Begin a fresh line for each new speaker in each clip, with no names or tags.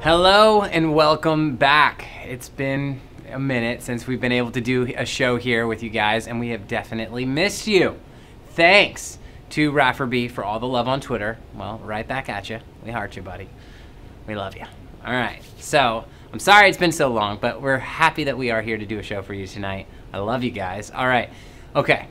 Hello and welcome back. It's been a minute since we've been able to do a show here with you guys, and we have definitely missed you. Thanks to Rafferby for all the love on Twitter. Well, right back at you. We heart you, buddy. We love you. All right, so I'm sorry it's been so long, but we're happy that we are here to do a show for you tonight. I love you guys. All right, okay.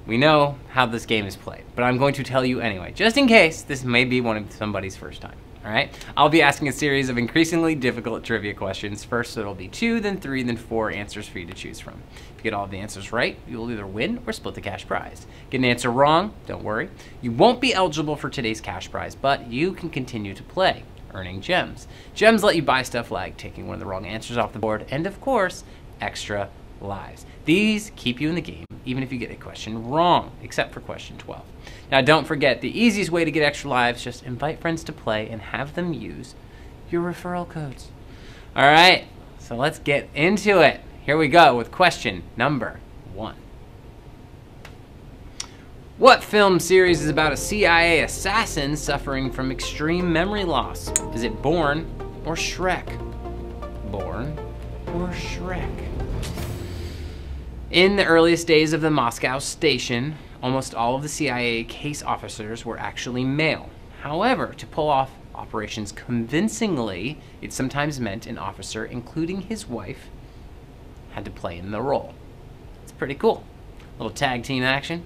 We know how this game is played, but I'm going to tell you anyway, just in case this may be one of somebody's first time. All right, I'll be asking a series of increasingly difficult trivia questions. First, it'll be 2, then 3, then 4 answers for you to choose from. If you get all of the answers right, you will either win or split the cash prize. Get an answer wrong, don't worry. You won't be eligible for today's cash prize, but you can continue to play, earning gems. Gems let you buy stuff like taking one of the wrong answers off the board, and of course, extra lives. These keep you in the game, even if you get a question wrong, except for question 12. Now, don't forget, the easiest way to get extra lives, just invite friends to play and have them use your referral codes. All right, so let's get into it. Here we go with question number 1. What film series is about a CIA assassin suffering from extreme memory loss? Is it Bourne or Shrek? Bourne or Shrek? In the earliest days of the Moscow station, almost all of the CIA case officers were actually male. However, to pull off operations convincingly, it sometimes meant an officer, including his wife, had to play in the role. It's pretty cool. A little tag team action.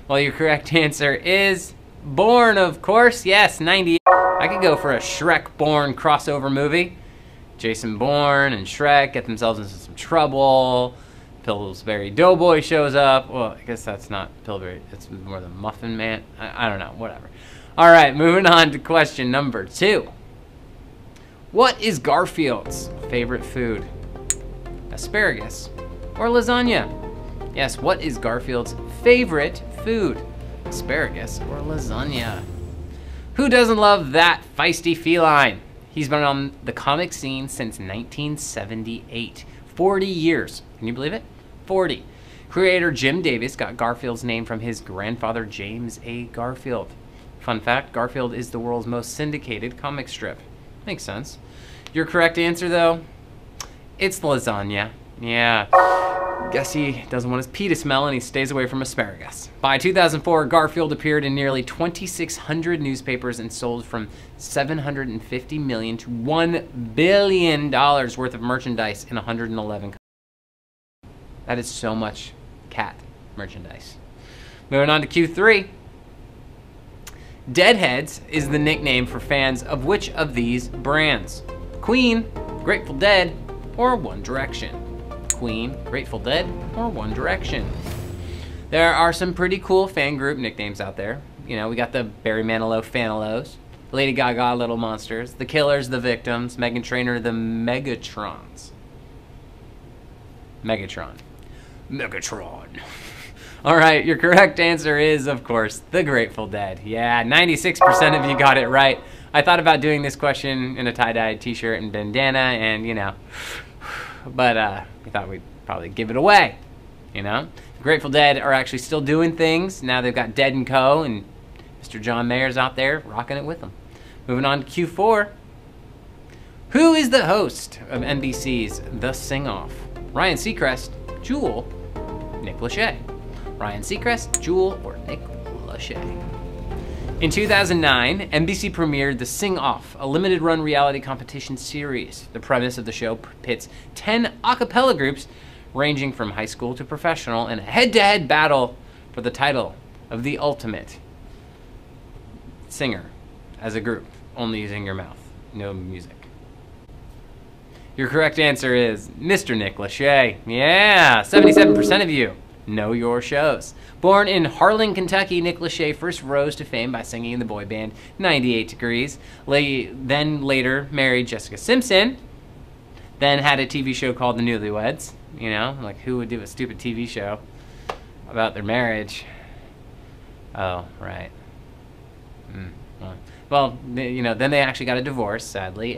Well, your correct answer is Bourne, of course. Yes, 98. I could go for a Shrek-Bourne crossover movie. Jason Bourne and Shrek get themselves into some trouble. Pillsbury Doughboy shows up. Well, I guess that's not Pillsbury. It's more the Muffin Man. I don't know. Whatever. All right, moving on to question number 2. What is Garfield's favorite food? Asparagus or lasagna? Yes, what is Garfield's favorite food? Asparagus or lasagna? Who doesn't love that feisty feline? He's been on the comic scene since 1978. 40 years. Can you believe it? 40. Creator Jim Davis got Garfield's name from his grandfather, James A. Garfield. Fun fact, Garfield is the world's most syndicated comic strip. Makes sense. Your correct answer, though? It's lasagna. Yeah. Guess he doesn't want his pee to smell and he stays away from asparagus. By 2004, Garfield appeared in nearly 2,600 newspapers and sold from $750 million to $1 billion worth of merchandise in 111 countries. That is so much cat merchandise. Moving on to Q3. Deadheads is the nickname for fans of which of these brands? Queen, Grateful Dead, or One Direction? Queen, Grateful Dead, or One Direction? There are some pretty cool fan group nicknames out there. You know, we got the Barry Manilow Fanilows, Lady Gaga Little Monsters, The Killers, The Victims, Meghan Trainor, The Megatrons. Megatron. All right, your correct answer is, of course, The Grateful Dead. Yeah, 96% of you got it right. I thought about doing this question in a tie-dye t-shirt and bandana, and, you know, but we thought we'd probably give it away, you know? The Grateful Dead are actually still doing things. Now they've got Dead & Co., and Mr. John Mayer's out there rocking it with them. Moving on to Q4. Who is the host of NBC's The Sing-Off? Ryan Seacrest, Jewel, Nick Lachey. Ryan Seacrest, Jewel, or Nick Lachey. In 2009, NBC premiered The Sing-Off, a limited-run reality competition series. The premise of the show pits 10 a cappella groups ranging from high school to professional in a head-to-head battle for the title of the ultimate singer as a group, only using your mouth, no music. Your correct answer is Mr. Nick Lachey. Yeah, 77% of you know your shows. Born in Harlan, Kentucky, Nick Lachey first rose to fame by singing in the boy band 98 Degrees. Then later married Jessica Simpson. Then had a TV show called The Newlyweds. You know, like who would do a stupid TV show about their marriage? Oh, right. Well, you know, then they actually got a divorce, sadly,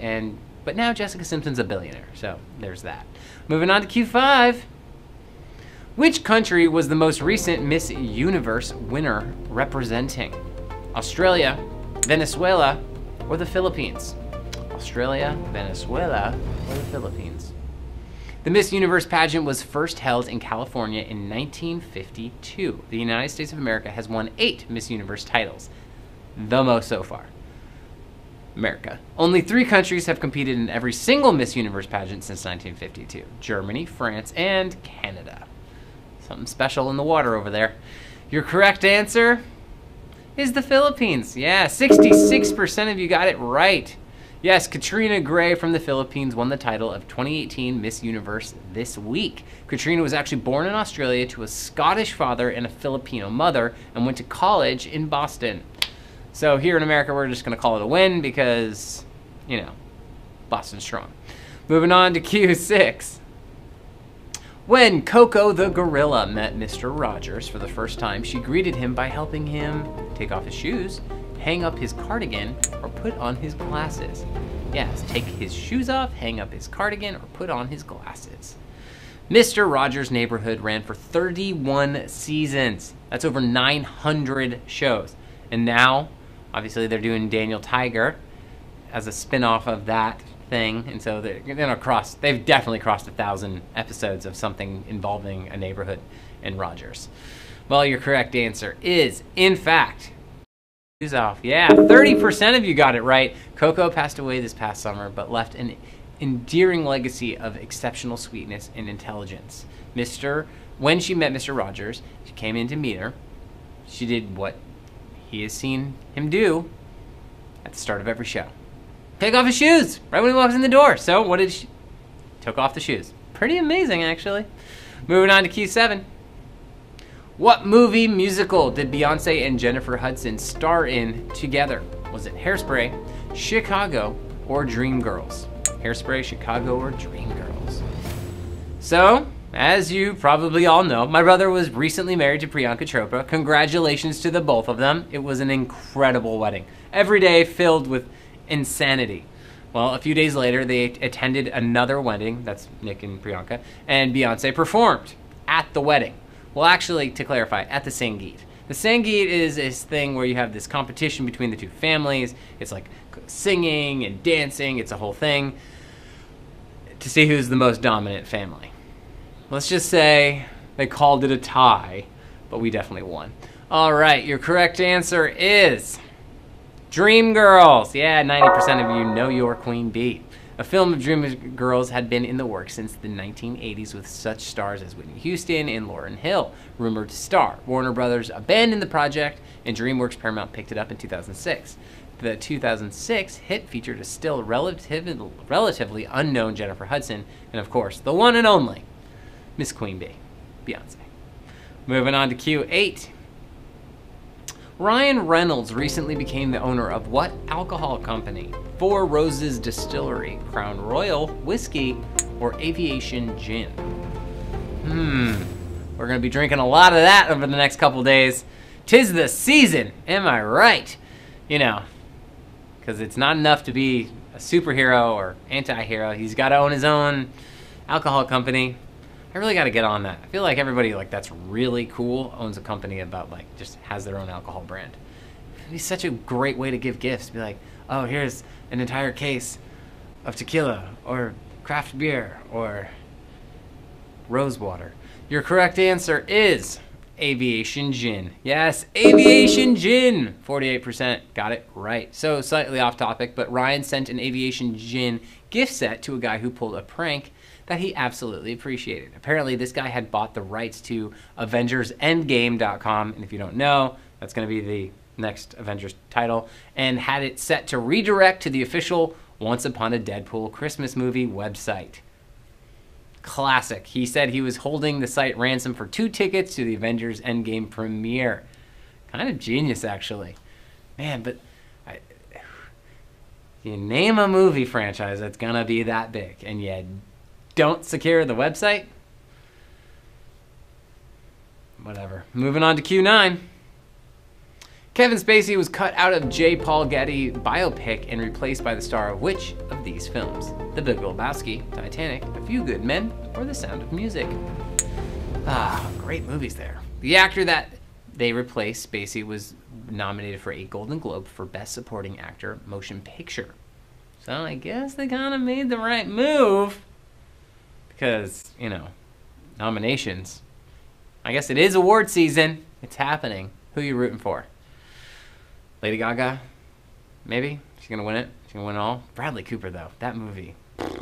but now Jessica Simpson's a billionaire, so there's that. Moving on to Q5. Which country was the most recent Miss Universe winner representing? Australia, Venezuela, or the Philippines? Australia, Venezuela, or the Philippines? The Miss Universe pageant was first held in California in 1952. The United States of America has won 8 Miss Universe titles, the most so far. America. Only 3 countries have competed in every single Miss Universe pageant since 1952. Germany, France, and Canada. Something special in the water over there. Your correct answer is the Philippines. Yeah, 66% of you got it right. Yes, Katrina Gray from the Philippines won the title of 2018 Miss Universe this week. Katrina was actually born in Australia to a Scottish father and a Filipino mother and went to college in Boston. So here in America, we're just going to call it a win because, you know, Boston's strong. Moving on to Q6. When Coco the gorilla met Mr. Rogers for the first time, she greeted him by helping him take off his shoes, hang up his cardigan, or put on his glasses. Yes, take his shoes off, hang up his cardigan, or put on his glasses. Mr. Rogers' Neighborhood ran for 31 seasons. That's over 900 shows. And now, obviously, they're doing Daniel Tiger as a spin-off of that thing. And so they've definitely crossed 1,000 episodes of something involving a neighborhood in Rogers. Well, your correct answer is, in fact, shoes off. Yeah, 30% of you got it right. Coco passed away this past summer, but left an endearing legacy of exceptional sweetness and intelligence. When she met Mr. Rogers, she came in to meet her. She did what he has seen him do at the start of every show. Take off his shoes right when he walks in the door. So what did she? Took off the shoes. Pretty amazing, actually. Moving on to Q7. What movie musical did Beyonce and Jennifer Hudson star in together? Was it Hairspray, Chicago, or Dreamgirls? Hairspray, Chicago, or Dreamgirls? So, as you probably all know, my brother was recently married to Priyanka Chopra. Congratulations to the both of them. It was an incredible wedding. Every day filled with insanity. Well, a few days later, they attended another wedding, that's Nick and Priyanka, and Beyonce performed at the wedding. Well, actually, to clarify, at the Sangeet. The Sangeet is this thing where you have this competition between the two families. It's like singing and dancing. It's a whole thing to see who's the most dominant family. Let's just say they called it a tie, but we definitely won. All right, your correct answer is Dreamgirls. Yeah, 90% of you know your queen bee. A film of Dreamgirls had been in the works since the 1980s with such stars as Whitney Houston and Lauryn Hill, rumored to star. Warner Brothers abandoned the project, and DreamWorks Paramount picked it up in 2006. The 2006 hit featured a still relatively unknown Jennifer Hudson, and of course, the one and only Miss Queen Bee, Beyonce. Moving on to Q8. Ryan Reynolds recently became the owner of what alcohol company? Four Roses Distillery, Crown Royal Whiskey, or Aviation Gin? We're going to be drinking a lot of that over the next couple days. 'Tis the season, am I right? You know, because it's not enough to be a superhero or anti-hero. He's got to own his own alcohol company. I really got to get on that. I feel like everybody that's really cool owns a company about just has their own alcohol brand. It'd be such a great way to give gifts. Be like, oh, here's an entire case of tequila or craft beer or rose water. Your correct answer is Aviation Gin. Yes, Aviation Gin. 48% got it right. So slightly off topic, but Ryan sent an Aviation Gin gift set to a guy who pulled a prank that he absolutely appreciated. Apparently, this guy had bought the rights to AvengersEndgame.com, and if you don't know, that's going to be the next Avengers title, and had it set to redirect to the official Once Upon a Deadpool Christmas movie website. Classic. He said he was holding the site ransom for 2 tickets to the Avengers Endgame premiere. Kind of genius, actually. Man, but you name a movie franchise that's going to be that big, and you don't secure the website? Whatever. Moving on to Q9. Kevin Spacey was cut out of J. Paul Getty biopic and replaced by the star of which of these films? The Big Lebowski, Titanic, A Few Good Men, or The Sound of Music? Great movies there. The actor that they replaced, Spacey, was nominated for a Golden Globe for Best Supporting Actor Motion Picture. So I guess they kind of made the right move. Because, you know, nominations. I guess it is award season. It's happening. Who are you rooting for? Lady Gaga? Maybe? She's going to win it? She's going to win it all? Bradley Cooper, though. That movie. All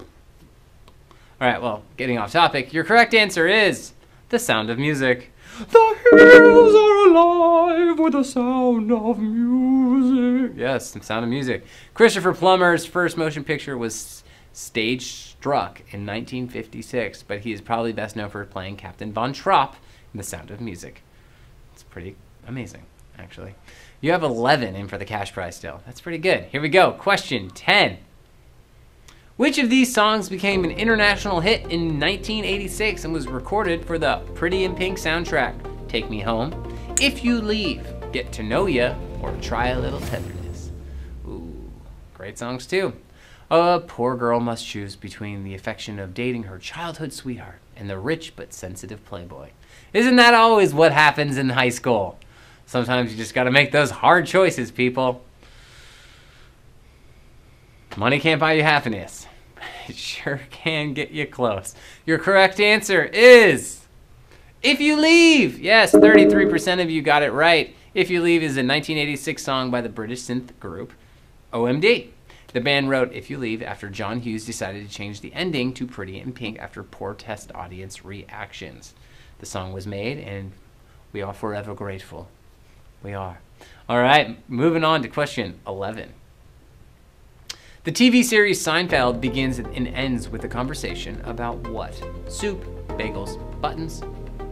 right, well, getting off topic. Your correct answer is The Sound of Music. The hills are alive with the sound of music. Yes, The Sound of Music. Christopher Plummer's first motion picture was stage struck in 1956, but he is probably best known for playing Captain Von Trapp in The Sound of Music. It's pretty amazing, actually. You have 11 in for the cash prize still. That's pretty good. Here we go. Question 10. Which of these songs became an international hit in 1986 and was recorded for the Pretty in Pink soundtrack? Take Me Home, If You Leave, Get to Know Ya, or Try a Little Tenderness. Ooh, great songs too. A poor girl must choose between the affection of dating her childhood sweetheart and the rich but sensitive playboy. Isn't that always what happens in high school? Sometimes you just gotta make those hard choices, people. Money can't buy you happiness. It sure can get you close. Your correct answer is If You Leave. Yes, 33% of you got it right. If You Leave is a 1986 song by the British synth group OMD. The band wrote If You Leave after John Hughes decided to change the ending to Pretty in Pink after poor test audience reactions. The song was made, and we are forever grateful. We are. All right, moving on to question 11. The TV series Seinfeld begins and ends with a conversation about what? Soup, bagels, buttons,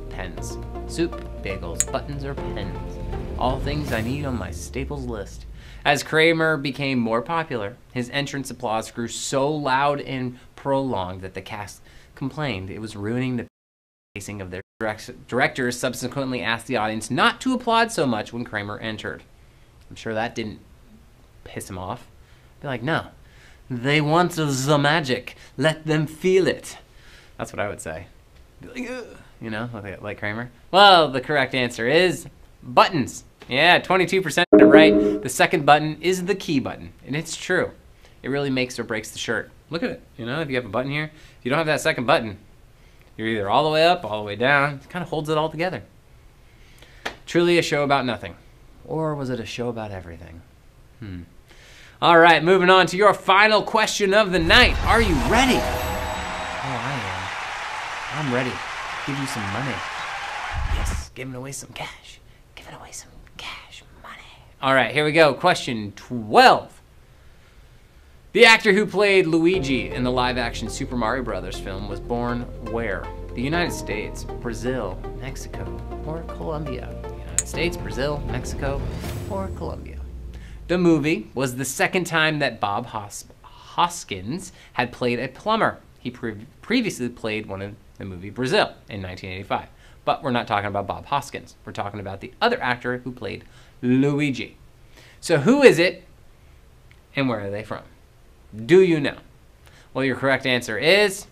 pens. Soup, bagels, buttons, or pens. All things I need on my staples list. As Kramer became more popular, his entrance applause grew so loud and prolonged that the cast complained it was ruining the pacing of their directors subsequently asked the audience not to applaud so much when Kramer entered. I'm sure that didn't piss him off. Be like, no. They want the magic. Let them feel it. That's what I would say. Like, you know, like Kramer. Well, the correct answer is buttons. Yeah, 22% right. The second button is the key button, and it's true. It really makes or breaks the shirt. Look at it. You know, if you have a button here, if you don't have that second button, you're either all the way up, all the way down. It kind of holds it all together. Truly a show about nothing. Or was it a show about everything? All right, moving on to your final question of the night. Are you ready? Oh, I am. I'm ready. Give you some money. Yes, giving away some cash. Giving away some cash money. All right, here we go. Question 12. The actor who played Luigi in the live-action Super Mario Brothers film was born where? The United States, Brazil, Mexico, or Colombia? United States, Brazil, Mexico, or Colombia? The movie was the second time that Bob Hoskins had played a plumber. He previously played one in the movie Brazil in 1985. But we're not talking about Bob Hoskins. We're talking about the other actor who played Luigi. So who is it, and where are they from? Do you know? Well, your correct answer is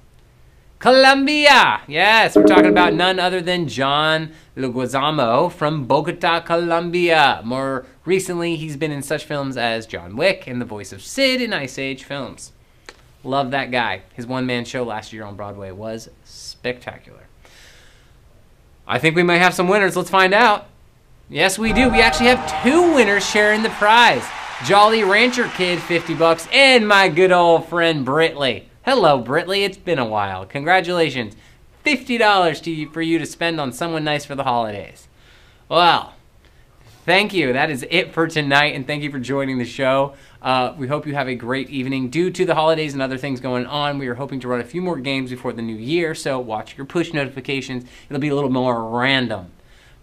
Colombia. Yes, we're talking about none other than John Leguizamo from Bogota, Colombia. More recently, he's been in such films as John Wick and the voice of Sid in Ice Age films. Love that guy. His one-man show last year on Broadway was spectacular. I think we might have some winners. Let's find out. Yes, we do. We actually have 2 winners sharing the prize. Jolly Rancher Kid, 50 bucks, and my good old friend Britley. Hello, Britley. It's been a while. Congratulations. $50 for you to spend on someone nice for the holidays. Well, thank you. That is it for tonight, and thank you for joining the show. We hope you have a great evening. Due to the holidays and other things going on, we are hoping to run a few more games before the new year, so watch your push notifications. It'll be a little more random.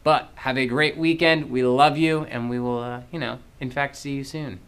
But have a great weekend. We love you, and we will, in fact, see you soon.